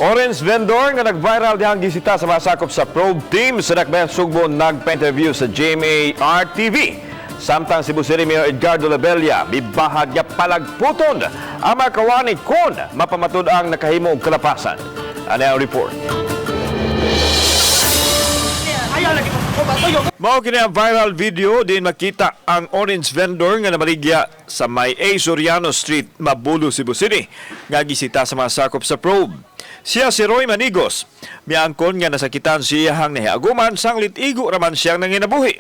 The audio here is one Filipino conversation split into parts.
Orange vendor nga nag-viral dihang gisita sa masakop sa probe team sa Dakbayan Sugbo nagpa-interview sa GMA RTV. Samtang Cebu City Mayor Edgardo Labella bibahag niya palagputon ang makawani kon mapamatud ang nakahimo og kalapasan. Ano ang report? Mao kini ang viral video din makita ang orange vendor nga namaligya sa may A. Soriano Street, Mabulo, Cebu City nga gisita sa mga sakop sa probe. Siya si Roy Manigos. Miangkon nga nasakitan siyang nahiaguman sanglit igo raman siyang nanginabuhi.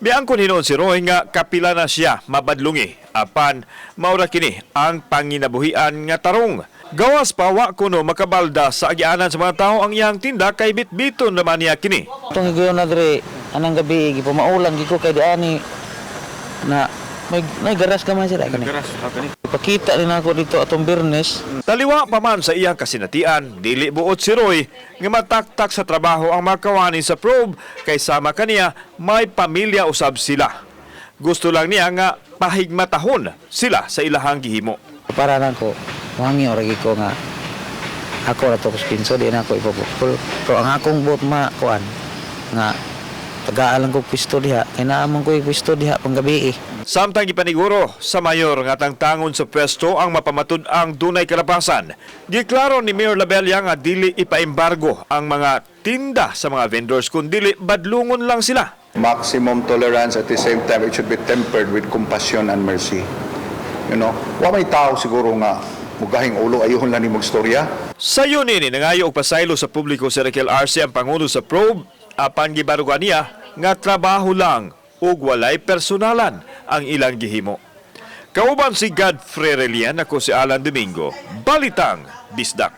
Miangkon hinoon si Roy nga kapila na siya mabadlungi apan maura kini ang panginabuhian nga tarong. Gawas pa wa kuno makabalda sa agianan sa mga tao ang iyang tinda kay bitbiton naman niya kini. Itong higayon na dre, anang gabi, gipamaulan, giko kay diani na may garas ka man sila. Garas, ni. Pakita rin ako dito atong Bernes. Taliwa pa man sa iyang kasinatian, dili buot si Roy nga mataktak sa trabaho ang makawani sa probe kay sama kaniya may pamilya usab sila. Gusto lang niya nga pahigmatahon sila sa ilahang gihimo. Para na ko, mahangi oragi ko nga ako na to spinso, di na ako ipapukul. Pero ang akong buot kuan nga tagaalang ko pisto diha, kay naamang ko pisto diha panggabi eh. Samtang ipaniguro sa mayor nga tangtangon sa pwesto ang mapamatud ang dunay kalapasan. Giklaro ni Mayor Labella nga dili ipaembargo ang mga tinda sa mga vendors kundi badlungon lang sila. Maximum tolerance, at the same time it should be tempered with compassion and mercy. You know, wa may tao siguro nga mugahing ulo ayuhon lang ni magstorya. Sayo nini nangayo og pasaylo sa publiko si Raquel Arce ang pangulo sa probe apan gibarugan niya nga trabaho lang ug walay personalan ang ilang gihimo. Kauban si Godfrey Relian, ako si Alan Domingo, Balitang Bisdak.